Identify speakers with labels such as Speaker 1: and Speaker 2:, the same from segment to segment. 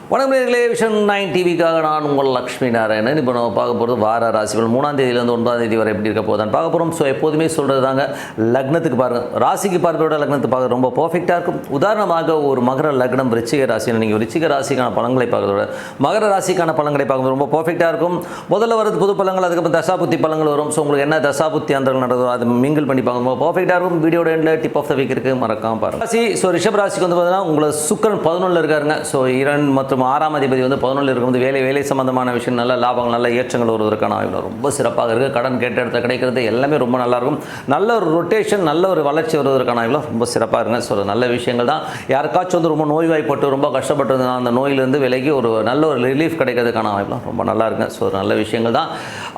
Speaker 1: வணக்கம் நேயர்களே, விஷன் 9 டிவிக்காக நான் உங்கள் லக்ஷ்மி நாராயணன். இப்போ நம்ம பார்க்க போகிறது வார ராசிகள் 3ஆம் தேதியிலேருந்து 9ஆம் தேதி வரை எப்படி இருக்க போதான்னு பார்க்க போகிறோம். ஸோ எப்போதுமே சொல்கிறது தாங்க, லக்னத்துக்கு பாருங்கள், ராசிக்கு பார்க்கிறோட லக்னத்துக்கு பார்க்க ரொம்ப பர்ஃபெக்டாக இருக்கும். உதாரணமாக ஒரு மகர லக்னம் விருச்சிக ராசியில் நீங்கள் விருச்சிக ராசிக்கான பலன்களை பார்க்கறதோட மகர ராசிக்கான பலன்களை பார்க்கும்போது ரொம்ப பர்ஃபெக்டாக இருக்கும். முதல்ல வரது புது பலங்கள், அதுக்கப்புறம் தசாபுத்தி பலங்கள் வரும். ஸோ உங்களுக்கு என்ன தசாபுத்தி அந்த நடந்ததோ அது மிங்கிள் பண்ணி பார்க்கும்போது பர்ஃபெக்டாக இருக்கும். வீடியோட எண்டில் டிப் ஆஃப் த வீக் இருக்குது, மறக்காம பாருங்கள். ராசி ஸோ ரிஷப ராசிக்கு வந்து பார்த்தீங்கன்னா உங்களுக்கு சுக்கிரன் 11 இருக்காருங்க. ஸோ 2 மற்றும் 6ஆம் அதிபதி வந்து 11 இருக்கும்போது வேலை சம்பந்தமான விஷயம், நல்ல லாபங்கள், நல்ல ஏற்றங்கள் வருவதற்கான வாய்ப்பு ரொம்ப சிறப்பாக இருக்குது. கடன் கேட்ட இடத்துல கிடைக்கிறது எல்லாமே ரொம்ப நல்லாயிருக்கும். நல்ல ஒரு ரொட்டேஷன், நல்ல ஒரு வளர்ச்சி வருவதற்கான வாய்ப்பு ரொம்ப சிறப்பாக இருங்க. ஸோ நல்ல விஷயங்கள் தான். யாருக்காச்சும் வந்து ரொம்ப நோய்வாய்ப்பட்டு ரொம்ப கஷ்டப்பட்டு அந்த நோயிலிருந்து விலகி ஒரு நல்ல ஒரு ரிலீஃப் கிடைக்கிறதுக்கான வாய்ப்புலாம் ரொம்ப நல்லா இருக்குங்க. ஸோ நல்ல விஷயங்கள் தான்.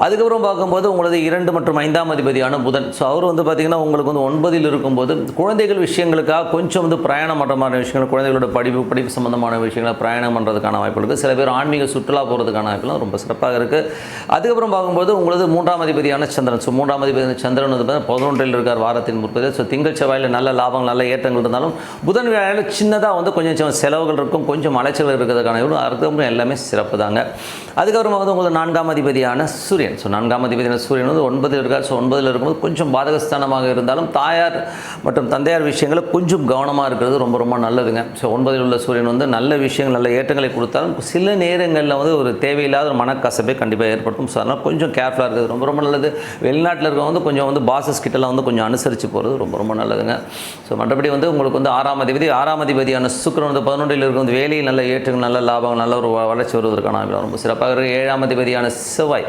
Speaker 1: அதுக்கப்புறம் பார்க்கும்போது உங்களது 2 மற்றும் 5ஆம் அதிபதியான புதன், ஸோ அவர் வந்து பார்த்திங்கன்னா உங்களுக்கு வந்து 9 இருக்கும்போது குழந்தைகள் விஷயங்களுக்காக கொஞ்சம் வந்து பிரயாணம் பண்ணுற மாதிரி விஷயங்கள், குழந்தைகளோட படிப்பு சம்பந்தமான விஷயங்களை பிரயாணம் பண்ணுறதுக்கான வாய்ப்பு இருக்குது. சில பேர் ஆன்மீக சுற்றுலா போகிறதுக்கான வாய்ப்புலாம் ரொம்ப சிறப்பாக இருக்குது. அதுக்கப்புறம் பார்க்கும்போது உங்களது 3ஆம் அதிபதியான சந்திரன், ஸோ 3ஆம் அதிபதியான சந்திரன் வந்து 11 இருக்கார் வாரத்தின் முற்பது. ஸோ திங்கள் செவ்வாயில் நல்ல லாபங்கள், நல்ல ஏற்றங்கள் இருந்தாலும் புதன் வேலையில் சின்னதாக வந்து கொஞ்சம் செலவுகள் இருக்கும், கொஞ்சம் அலைச்சல் இருக்கிறதுக்கான அதுக்கப்புறம் எல்லாமே சிறப்பு தாங்க. அதுக்கப்புறமா வந்து உங்களுக்கு 4ஆம் அதிபதியான சூரியன், ஸோ 4ஆம் அதிபதியான சூரியன் வந்து 9 இருக்கார். ஸோ 9 இருக்கும்போது கொஞ்சம் பாதகஸ்தானமாக இருந்தாலும் தாயார் மற்றும் தந்தையார் விஷயங்களை கொஞ்சம் கவனமாக இருக்கிறது ரொம்ப ரொம்ப நல்லதுங்க. ஸோ 9 உள்ள சூரியன் வந்து நல்ல விஷயங்கள், நல்ல ஏற்றங்களை கொடுத்தாலும் சில நேரங்களில் வந்து ஒரு தேவையில்லாத ஒரு மனக்கசப்பை கண்டிப்பாக ஏற்படுத்தும். ஸோ அதனால் கொஞ்சம் கேர்ஃபுல்லாக இருக்கிறது ரொம்ப ரொம்ப நல்லது. வெளிநாட்டில் இருக்கவங்க வந்து கொஞ்சம் வந்து பாசஸ் கிட்டலாம் வந்து கொஞ்சம் அனுசரித்து போகிறது ரொம்ப ரொம்ப நல்லதுங்க. ஸோ மற்றபடி வந்து உங்களுக்கு வந்து 6ஆம் அதிபதியான சுக்கிரன் வந்து 11 இருக்கும். வேலையில் நல்ல ஏற்றங்கள், நல்ல லாபம், நல்ல ஒரு வளர்ச்சி வருவதற்கான ரொம்ப சிறப்பாக இருக்குது. 7ஆம் அதிபதியான செவ்வாய்,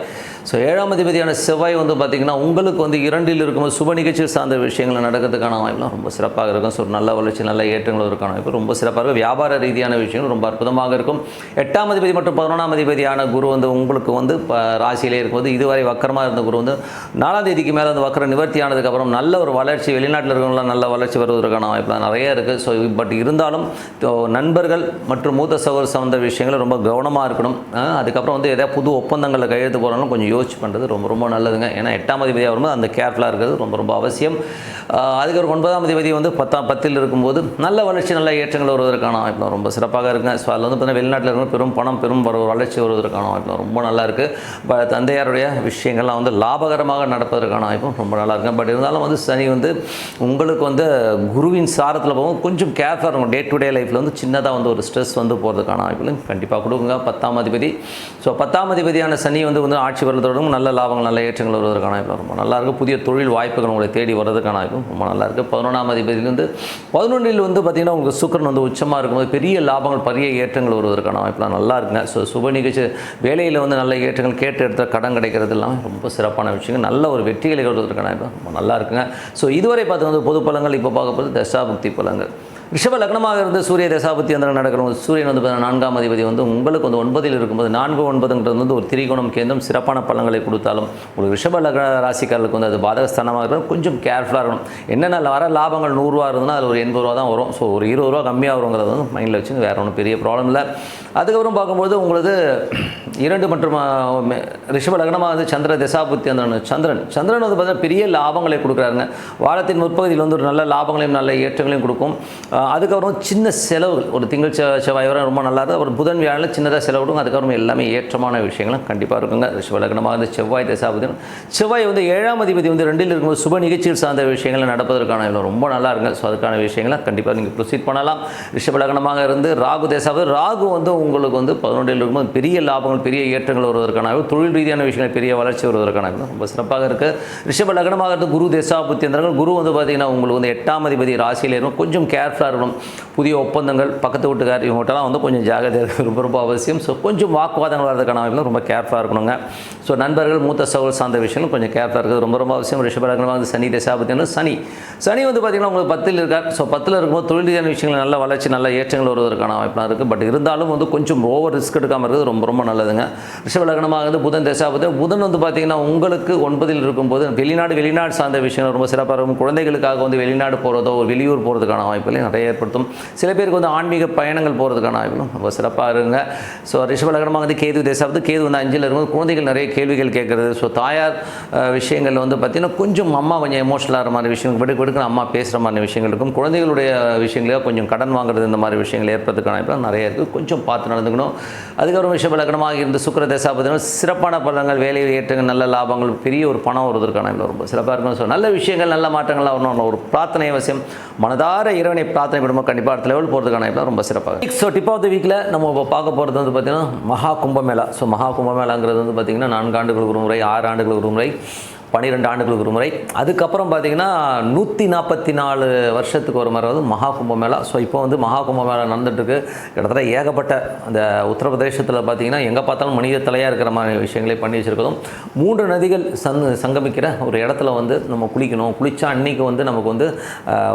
Speaker 1: ஸோ 7ஆம் அதிபதியான செவ்வாய் வந்து பார்த்திங்கன்னா உங்களுக்கு வந்து 2 இருக்கும்போது சுப நிகழ்ச்சி சார்ந்த விஷயங்கள் நடக்கிறதுக்கான வாய்ப்புலாம் ரொம்ப சிறப்பாக இருக்கும். ஸோ நல்ல வளர்ச்சி, நல்ல ஏற்றங்கள் இருக்கான வாய்ப்பு ரொம்ப சிறப்பாக இருக்கும். வியாபார ரீதியான விஷயங்கள் ரொம்ப அற்புதமாக இருக்கும். 8ஆம் அதிபதி மற்றும் 11ஆம் அதிபதியான குரு வந்து உங்களுக்கு வந்து ராசியிலே இருக்கும்போது இதுவரை வக்கரமாக இருந்த குரு வந்து 4ஆம் தேதிக்கு மேலே வந்து வக்கர நிவர்த்தி ஆனதுக்கப்புறம் நல்ல ஒரு வளர்ச்சி, வெளிநாட்டில் இருக்கிறவங்களாம் நல்ல வளர்ச்சி வருவதற்கான வாய்ப்புலாம் நிறைய இருக்குது. ஸோ பட் இருந்தாலும் நண்பர்கள் மற்றும் மூத்த சகோதர சம்பந்த விஷயங்கள் ரொம்ப கவனமாக இருக்கணும். அதுக்கப்புறம் வந்து எதாவது புது ஒப்பந்தங்களில் கையெழுத்து போகிறாலும் கொஞ்சம் யோசிச்சு பண்ணுறது ரொம்ப ரொம்ப நல்லதுங்க. ஏன்னா 8ஆம் அதிபதியாக வரும்போது அந்த கேர்ஃபுல்லாக இருக்கிறது ரொம்ப ரொம்ப அவசியம். அதுக்கு ஒரு 9ஆம் அதிபதி வந்து 10 இருக்கும்போது நல்ல வளர்ச்சி, நல்ல ஏற்றங்கள் வருவதற்கான வாய்ப்பு ரொம்ப சிறப்பாக இருக்குங்க. ஸோ அதில் வந்து பார்த்தீங்கன்னா வெளிநாட்டில் இருக்கிற பெரும் பணம், பெரும் வளர்ச்சி வருவதற்கான வாய்ப்பு ரொம்ப நல்லா இருக்குது. தந்தையாருடைய விஷயங்கள்லாம் வந்து லாபகரமாக நடப்பதற்கான வாய்ப்பும் ரொம்ப நல்லா இருக்குங்க. பட் இருந்தாலும் வந்து சனி வந்து உங்களுக்கு வந்து குருவின் சாரத்தில் போகும், கொஞ்சம் கேர்ஃபுல்லாக இருக்கும். டே டு டே லைஃப்பில் வந்து சின்னதாக வந்து ஒரு ஸ்ட்ரெஸ் வந்து போகிறதுக்கான வாய்ப்புகளும் கண்டிப்பாக கொடுக்குங்க. 10ஆம் அதிபதி, ஸோ 10ஆம் அதிபதியான சனி வந்து ஆட்சி வருவதோடும் நல்ல லாபங்கள், நல்ல ஏற்றங்கள் வருவதற்கான வாய்ப்பு ரொம்ப நல்லாயிருக்கு. புதிய தொழில் வாய்ப்புகள் உங்களை தேடி வருவதற்கான வாய்ப்பும் ரொம்ப நல்லாயிருக்கு. 11ஆம் அதிபதியிலிருந்து 11 வந்து பார்த்திங்கன்னா உங்களுக்கு சுக்கிரன் வந்து உச்சமாக இருக்கும்போது பெரிய லாபங்கள், பெரிய ஏற்றங்கள் வருவதற்கான வாய்ப்புலாம் நல்லா இருக்குங்க. ஸோ சுப நிகழ்ச்சி வேலையில் வந்து நல்ல ஏற்றங்கள், கேட்டு எடுத்த கடன் கிடைக்கிறது எல்லாமே ரொம்ப சிறப்பான விஷயங்கள், நல்ல ஒரு வெற்றிகளை வருவதற்கான வாய்ப்பு ரொம்ப நல்லா இருக்குங்க. ஸோ இதுவரை பார்த்து வந்து பொது பலங்கள், இப்போ பார்க்க போது தசாபுக்தி பலங்கள். ரிஷப லக்னமாக இருந்து சூரிய தசாபுத்தி அந்த நடக்கிறவங்க சூரியன் வந்து 4ஆம் அதிபதி வந்து உங்களுக்கு வந்து 9 இருக்கும்போது 4-9ங்கிறது வந்து ஒரு திரிகோணம் கேந்திரம், சிறப்பான பலன்களை கொடுத்தாலும் ஒரு ரிஷப லக்ன ராசிக்காரர்களுக்கு வந்து அது பாதகஸ்தானமாக இருக்கிறது, கொஞ்சம் கேர்ஃபுல்லாக இருக்கணும். என்னென்ன வர லாபங்கள் 100 ரூபா இருந்ததுன்னா அது ஒரு 80 ரூபா தான் வரும். ஸோ ஒரு 20 ரூபா கம்மியாக வருங்கிறது வந்து மைண்டில் வச்சுங்க, வேறு ஒன்றும் பெரிய ப்ராப்ளம் இல்லை. அதுக்கப்புறம் பார்க்கும்போது உங்களுக்கு 2 மற்றும் ரிஷப லக்னமாக வந்து சந்திர தசாபுத்தி அந்த சந்திரன் வந்து பார்த்தீங்கன்னா பெரிய லாபங்களை கொடுக்குறாருங்க. வாரத்தின் முற்பகுதியில் வந்து ஒரு நல்ல லாபங்களையும் நல்ல ஏற்றங்களையும் கொடுக்கும். அதுக்கப்புறம் சின்ன செலவுகள், ஒரு திங்கள் செவ்வாய் வரை ரொம்ப நல்லா இருக்குது. ஒரு புதன் வியாழனில் சின்னதாக செலவு கொடுக்கும். அதுக்கப்புறம் எல்லாமே ஏற்றமான விஷயங்களும் கண்டிப்பாக இருக்குங்க. ரிஷப லக்னமாக வந்து செவ்வாய் தசாபுத்தி, செவ்வாய் வந்து 7ஆம் அதிபதி வந்து 2 இருக்கும்போது சுப நிகழ்ச்சிகள் சார்ந்த விஷயங்கள் நடப்பதற்கான ரொம்ப நல்லா இருக்குங்க. ஸோ அதுக்கான விஷயங்களை கண்டிப்பாக நீங்கள் ப்ரொசீட் பண்ணலாம். ரிஷப லக்னமாக இருந்து ராகு தசாபுத்தி, ராகு வந்து உங்களுக்கு வந்து 11 இருக்கும்போது பெரிய லாபங்கள், பெரிய ஏற்றங்கள் வருவதற்கான தொழில் ரீதியான விஷயங்கள், பெரிய வளர்ச்சி வருவதற்கான ரொம்ப சிறப்பாக இருக்குது. ரிஷப லக்னமாக இருந்து குரு தசாபுத்தி அந்த குரு வந்து பார்த்திங்கன்னா உங்களுக்கு வந்து 8ஆம் அதிபதி ராசியில் இருக்கும், கொஞ்சம் கேர்ஃபுல்லாக இருக்கணும். புதிய ஒப்பந்தங்கள், பக்கத்து வீட்டுக்கார் இவங்கள்ட்டலாம் வந்து கொஞ்சம் ஜாகிரதையாக ரொம்ப ரொம்ப அவசியம். ஸோ கொஞ்சம் வாக்குவாதங்கள் வரதுக்கான வாய்ப்புலாம் ரொம்ப கேர்ஃபுல்லாக இருக்கணுங்க. ஸோ நண்பர்கள், மூத்த சகோதர சார்ந்த விஷயங்கள் கொஞ்சம் கேர்ஃபுல்லாக இருக்குது, ரொம்ப ரொம்ப அவசியம். ரிஷப லக்னமாக வந்து சனி தசாபுத்தி, சனி வந்து பார்த்திங்கன்னா உங்களுக்கு 10 இருக்கார். ஸோ 10 இருக்கும்போது தொழில் ரீதியான விஷயங்கள் நல்ல வளர்ச்சி, நல்ல ஏற்றங்கள் வருவதற்கான வாய்ப்புலாம் இருக்குது. பட் இருந்தாலும் வந்து கொஞ்சம் ஓவர் ரிஸ்க் எடுக்காமல் இருக்கிறது ரொம்ப ரொம்ப நல்லதுங்க. ரிஷப லக்னமாக வந்து புதன் தசாபுத்தி, புதன் வந்து பார்த்திங்கன்னா உங்களுக்கு 9 இருக்கும்போது வெளிநாடு சார்ந்த விஷயங்கள் ரொம்ப சிறப்பாக இருக்கும். குழந்தைகளுக்காக வந்து வெளிநாடு போகிறதோ ஒரு வெளியூர் போகிறதுக்கான வாய்ப்புகள் நிறைய நிறைய ஏற்படுத்தும். சில பேருக்கு வந்து ஆன்மீக பயணங்கள் போகிறதுக்கான வாய்ப்புகளும் ரொம்ப சிறப்பாக இருங்க. ஸோ ரிஷப லக்னமாக வந்து கேது தேசாவது கேது வந்து 5ல் இருக்கும்போது குழந்தைகள் நிறைய கேள்விகள் கேட்குறது. ஸோ தாயார் விஷயங்கள் வந்து பார்த்திங்கன்னா கொஞ்சம் அம்மா கொஞ்சம் எமோஷனலாகிற மாதிரி விஷயங்கள் விடுக்கு அம்மா பேசுகிற மாதிரி விஷயங்கள் இருக்கும். குழந்தைகளுடைய விஷயங்களே கொஞ்சம் கடன் வாங்குறது இந்த மாதிரி விஷயங்கள் ஏற்படுறதுக்கான வாய்ப்புகள் நிறைய இருக்குது. கொஞ்சம் பார்த்து நடந்துக்கணும். அதுக்கப்புறம் ரிஷப லக்னமாக இருந்து சுக்கிர தேசா பார்த்தீங்கன்னா சிறப்பான பலன்கள், வேலை ஏற்றங்கள், நல்ல லாபங்கள், பெரிய ஒரு பணம் வருவதற்கான ரொம்ப சிறப்பாக இருக்கும். ஸோ நல்ல விஷயங்கள் நல்ல மாற்றங்கள்லாம் வரணும். ஒரு பிரார்த்தனை அவசியம். மனதார இறைவனை பிரார்த்தனை பண்ணும்போது கண்டிப்பாக அடுத்த லெவல் போகிறதுக்கான ரொம்ப சிறப்பாக. ஸோ டிப் ஆஃப் த வீக்கில் நம்ம இப்போ பார்க்க போகிறது வந்து பார்த்திங்கன்னா மகா கும்பமேளா. ஸோ மகா கும்பமேளாங்கிறது வந்து பார்த்திங்கன்னா 4 ஆண்டுகளுக்கு ஒரு முறை, 6 ஆண்டுகளுக்கு ஒரு முறை, 12 ஆண்டுகளுக்கு ஒரு முறை. அதுக்கப்புறம் பார்த்திங்கன்னா 144 வருஷத்துக்கு ஒரு முறை வந்து மகா கும்பமேளா. ஸோ இப்போ வந்து மகா கும்பமேளா நடந்துகிட்ருக்கு. கிட்டத்தட்ட ஏகப்பட்ட அந்த உத்தரப்பிரதேசத்தில் பார்த்திங்கன்னா எங்கே பார்த்தாலும் மனித தலையாக இருக்கிற மாதிரி விஷயங்களே பண்ணி வச்சுருக்கதும். 3 நதிகள் சங்கமிக்கிற ஒரு இடத்துல வந்து நம்ம குளிக்கணும். குளித்தா அன்றைக்கி வந்து நமக்கு வந்து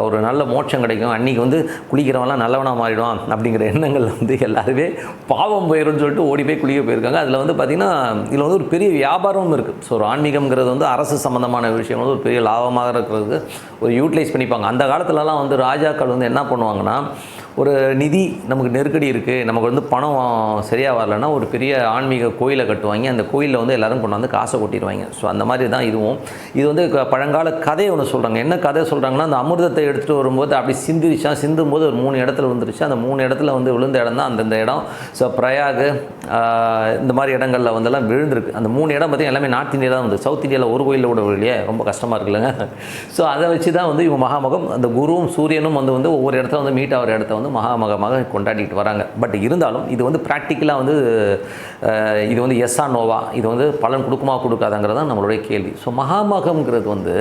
Speaker 1: ஒரு நல்ல மோட்சம் கிடைக்கும். அன்றைக்கி வந்து குளிக்கிறவங்களாம் நல்லவனாக மாறிடுவான் அப்படிங்கிற எண்ணங்கள் வந்து எல்லாருமே பாவம் போயிடும்னு சொல்லிட்டு ஓடி போய் குளிக்க போயிருக்காங்க. அதில் வந்து பார்த்திங்கன்னா இதில் வந்து ஒரு பெரிய வியாபாரமும் இருக்குது. ஸோ ஒரு ஆன்மீகம்ங்கிறது வந்து அரசு சம்பந்தமான விஷயம் வந்து ஒரு பெரிய லாபமாக இருக்கிறதுக்கு ஒரு யூட்டிலைஸ் பண்ணிப்பாங்க. அந்த காலத்துலலாம் வந்து ராஜாக்கள் வந்து என்ன பண்ணுவாங்கன்னா, ஒரு நிதி நமக்கு நெருக்கடி இருக்குது, நமக்கு வந்து பணம் சரியாக வரலன்னா ஒரு பெரிய ஆன்மீக கோயிலை கட்டுவாங்க. அந்த கோயிலில் வந்து எல்லோரும் கொண்டு வந்து காசை கொட்டிடுவாங்க. ஸோ அந்த மாதிரி தான் இதுவும். இது வந்து பழங்கால கதையை ஒன்று சொல்கிறாங்க. என்ன கதை சொல்கிறாங்கன்னா, அந்த அமிர்தத்தை எடுத்துகிட்டு வரும்போது அப்படி சிந்தும்போது ஒரு 3 இடத்துல விழுந்துருச்சு. அந்த 3 இடத்துல வந்து விழுந்த இடம் தான் அந்தந்த இடம். ஸோ பிரயாகு இந்த மாதிரி இடங்களில் வந்தெல்லாம் விழுந்திருக்கு. அந்த 3 இடம் பார்த்திங்கன்னா எல்லாமே நார்த் இந்தியா தான் வந்து. சவுத் இந்தியாவில் ஒரு கோயிலில் கூட இல்லையே, ரொம்ப கஷ்டமாக இருக்குல்லங்க. ஸோ அதை வச்சு தான் வந்து இவங்க மகாமகம் அந்த குருவும் சூரியனும் வந்து ஒவ்வொரு இடத்துல வந்து மீட் ஆகிற இடத்த வந்து மகாமகமாக கொண்டாடிட்டு வராங்க. பட் இருந்தாலும் இது வந்து ப்ராக்டிக்கலாக வந்து இது வந்து எஸ்ஸா நோவா, இது வந்து பலன் கொடுக்குமா கொடுக்காதாங்கிறது தான் நம்மளுடைய கேள்வி. ஸோ மகாமகம்ங்கிறது வந்து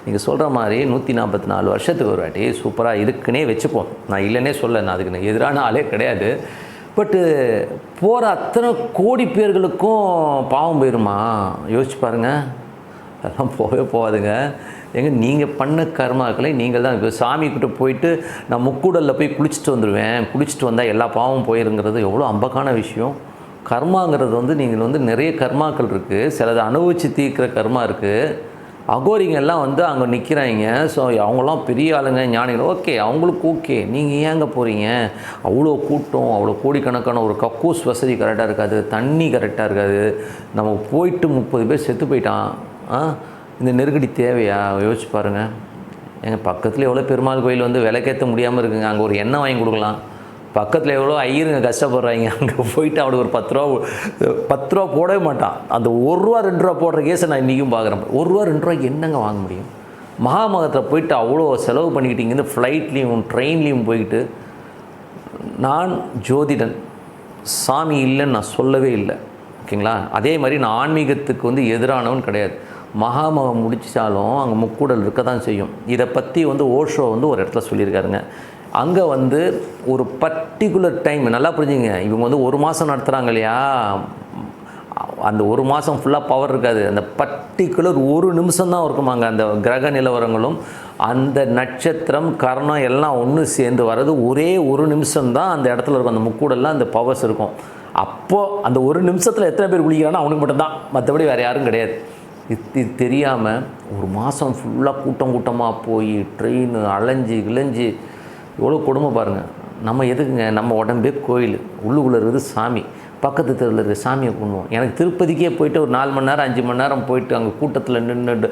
Speaker 1: நீங்கள் சொல்கிற மாதிரி 144 வருஷத்துக்கு ஒரு வாட்டி சூப்பராக இருக்குன்னே வச்சுப்போம். நான் இல்லைன்னே சொல்ல, நான் அதுக்கு எதிரான ஆளே கிடையாது. பட்டு போகிற அத்தனை கோடி பேர்களுக்கும் பாவம் போயிடுமா? யோசிச்சு பாருங்கள். அதெல்லாம் போகவே போகாதுங்க. நீங்கள் பண்ண கர்மாக்களை நீங்கள் தான். இப்போ சாமிக்கிட்ட போயிட்டு நான் முக்கூடலில் போய் குளிச்சுட்டு வந்துடுவேன், குளிச்சுட்டு வந்தால் எல்லா பாவமும் போயிருங்கிறது எவ்வளோ அம்பக்கான விஷயம். கர்மாங்கிறது வந்து நீங்கள் வந்து நிறைய கர்மாக்கள் இருக்குது. சிலதை அனுபவித்து தீர்க்கிற கர்மா இருக்குது. அகோரிங்கெல்லாம் வந்து அங்கே நிற்கிறாங்க. ஸோ அவங்களாம் பெரிய ஆளுங்க, ஞானிகள். ஓகே, அவங்களுக்கு ஓகே. நீங்கள் ஏங்க போகிறீங்க? அவ்வளோ கூட்டம், அவ்வளோ கோடிக்கணக்கான ஒரு கக்கூஸ் வசதி கரெக்டாக இருக்காது, தண்ணி கரெக்டாக இருக்காது. நம்ம போயிட்டு 30 பேர் செத்து போயிட்டான். இந்த நெருக்கடி தேவையா? யோசிச்சு பாருங்கள். எங்கள் பக்கத்தில் எவ்வளோ பெருமாள் கோயில் வந்து விலைக்கேற்ற முடியாமல் இருக்குங்க. அங்கே ஒரு எண்ணெய் வாங்கி கொடுக்கலாம். பக்கத்தில் எவ்வளோ ஐயருங்க கஷ்டப்படுறாங்க. அங்கே போயிட்டு அவனுக்கு ஒரு 10 ரூபா போடவே மாட்டான். அந்த 1 ரூபா 2 ரூபா போடுற கேஸை நான் இன்றைக்கும் பார்க்குறேன். 1 ரூபா 2 ரூபாய்க்கு என்னங்க வாங்க முடியும்? மகாமகத்தில் போயிட்டு அவ்வளோ செலவு பண்ணிக்கிட்டீங்க. இந்த ஃப்ளைட்லேயும் ட்ரெயின்லேயும் போயிட்டு. நான் ஜோதிடன், சாமி இல்லைன்னு நான் சொல்லவே இல்லை, ஓகேங்களா? அதே மாதிரி நான் ஆன்மீகத்துக்கு வந்து எதிரானவன் கிடையாது. மகாமகம் முடிச்சாலும் அங்கே முக்கூடல் இருக்க தான் செய்யும். இதை பற்றி வந்து ஓஷோ வந்து ஒரு இடத்துல சொல்லியிருக்காருங்க. அங்கே வந்து ஒரு பர்டிகுலர் டைம், நல்லா புரிஞ்சுங்க, இவங்க வந்து 1 மாதம் நடத்துகிறாங்க இல்லையா, அந்த 1 மாதம் ஃபுல்லாக பவர் இருக்காது. அந்த பர்டிகுலர் 1 நிமிஷம் தான் இருக்குமாங்க. அந்த கிரக நிலவரங்களும் அந்த நட்சத்திரம் கரணம் எல்லாம் ஒன்று சேர்ந்து வர்றது ஒரே 1 நிமிஷம் தான் அந்த இடத்துல இருக்கும். அந்த முக்கூடெல்லாம் அந்த பவர்ஸ் இருக்கும். அப்போது அந்த 1 நிமிஷத்தில் எத்தனை பேர் குளிக்கிறானோ அவனுக்கு மட்டும்தான், மற்றபடி வேறு யாரும் கிடையாது. இது தெரியாமல் 1 மாதம் ஃபுல்லாக கூட்டமாக போய் ட்ரெயின் அலைஞ்சி கிளைஞ்சி எவ்வளோ கொடுமை பாருங்கள். நம்ம எதுக்குங்க? நம்ம உடம்பே கோயில், உள்ளுக்குள்ளே இருக்குது சாமி. பக்கத்து தெருவில் இருக்கிற சாமியை கும்பிடுவோம். எனக்கு திருப்பதிக்கே போயிட்டு ஒரு 4 மணி நேரம் 5 மணி நேரம் போயிட்டு அங்கே கூட்டத்தில் நின்றுட்டு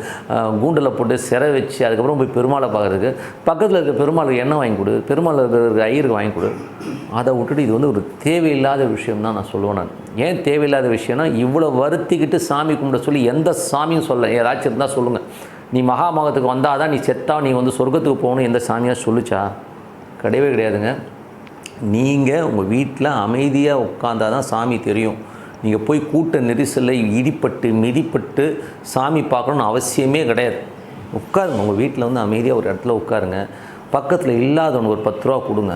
Speaker 1: கூண்டில் போட்டு சிறை வச்சு அதுக்கப்புறம் போய் பெருமாளை பார்க்குறதுக்கு பக்கத்தில் இருக்க பெருமாளுக்கு எண்ணெய் வாங்கி கொடு, பெருமாள் இருக்கிற ஐயருக்கு வாங்கி கொடு. அதை விட்டுட்டு இது வந்து ஒரு தேவையில்லாத விஷயம் தான் நான் சொல்லுவேன். நான் ஏன் தேவையில்லாத விஷயம்னா, இவ்வளோ வருத்திக்கிட்டு சாமி கும்பிட சொல்லி எந்த சாமியும் சொல்ல, ஏதாச்சும் இருந்தால் சொல்லுங்கள். நீ மகாமகத்துக்கு வந்தால் தான் நீ செத்தா நீ வந்து சொர்க்கத்துக்கு போகணும் எந்த சாமியாக சொல்லிச்சா? கிடையவே கிடையாதுங்க. நீங்கள் உங்கள் வீட்டில் அமைதியாக உட்காந்தால் தான் சாமி தெரியும். நீங்கள் போய் கூட்ட நெரிசலில் இடிப்பட்டு மிதிப்பட்டு சாமி பார்க்கணுன்னு அவசியமே கிடையாது. உட்காருங்க, உங்கள் வீட்டில் வந்து அமைதியாக ஒரு இடத்துல உட்காருங்க. பக்கத்தில் இல்லாதவனுக்கு ஒரு 10 ரூபா கொடுங்க,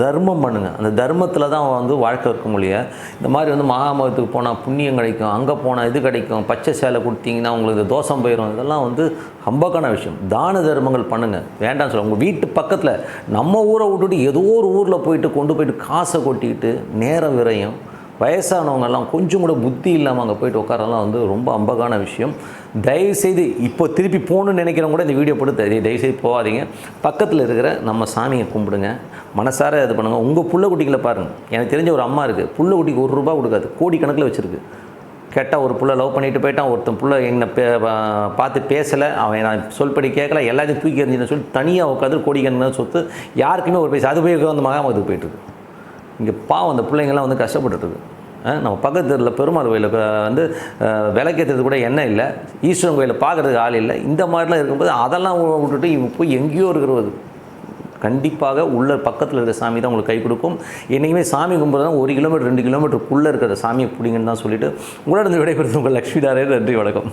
Speaker 1: தர்மம் பண்ணுங்கள். அந்த தர்மத்தில் தான் வந்து வாழ்க்கை இருக்க முடியும். இந்த மாதிரி வந்து மகாமகத்துக்கு போனால் புண்ணியம் கிடைக்கும், அங்கே போனால் இது கிடைக்கும், பச்சை சேலை கொடுத்தீங்கன்னா உங்களுக்கு தோஷம் போயிடும். இதெல்லாம் வந்து ஹம்பக்கான விஷயம். தான தர்மங்கள் பண்ணுங்கள், வேண்டாம்னு சொல்ல. உங்கள் வீட்டு பக்கத்தில் நம்ம ஊரை விட்டுட்டு ஏதோ ஒரு ஊரில் போயிட்டு கொண்டு போயிட்டு காசை கொட்டிக்கிட்டு நேரம் விரையும் வயசானவங்கெல்லாம் கொஞ்சம் கூட புத்தி இல்லாமல் அங்கே போயிட்டு உட்காரலாம் வந்து ரொம்ப அம்பகான விஷயம். தயவுசெய்து இப்போ திருப்பி போகணுன்னு நினைக்கிறவங்க கூட இந்த வீடியோ போட்டு தயவுசெய்து போகாதீங்க. பக்கத்தில் இருக்கிற நம்ம சாமியை கும்பிடுங்க, மனசார இது பண்ணுங்கள். உங்கள் புள்ள குட்டிகளை பாருங்கள். எனக்கு தெரிஞ்ச ஒரு அம்மா இருக்குது, புள்ள குட்டிக்கு ₹1 கொடுக்காது, கோடிக்கணக்கில் வச்சுருக்கு. கேட்டால் ஒரு புள்ள லவ் பண்ணிட்டு போயிட்டான், ஒருத்தன் புள்ள என்னை பார்த்து பேசலை, அவன் நான் சொல்படி கேட்கல, எல்லாத்தையும் தூக்கி எறிஞ்சுன்னு சொல்லி தனியாக உட்காந்து கோடிக்கணக்கில் சொத்து, யாருக்குமே ஒரு பைசா அது போய் அந்த மகாமத்துக்கு போயிட்டுருக்கு. இங்கே பாவம் அந்த பிள்ளைங்கள்லாம் வந்து கஷ்டப்பட்டுருக்கு. நம்ம பக்கத்தில் பெருமாள் கோயிலுக்கு வந்து விளக்கேற்றது கூட எண்ணெய் இல்லை, ஈஸ்வரன் கோயிலை பார்க்குறதுக்கு ஆள் இல்லை. இந்த மாதிரிலாம் இருக்கும்போது அதெல்லாம் விட்டுட்டு இவங்க போய் எங்கேயோ இருக்கிறது. கண்டிப்பாக உள்ள பக்கத்தில் இருக்கிற சாமி தான் உங்களுக்கு கை கொடுக்கும். என்றைக்குமே சாமி கும்பிட்றது 1 கிலோமீட்டர் 2 கிலோமீட்டருக்குள்ளே இருக்கிற சாமியை பிடிங்கன்னு தான் சொல்லிவிட்டு உங்களிடம் விடைபெறுவது உங்கள் லக்ஷ்மி நாராயணன். நன்றி, வணக்கம்.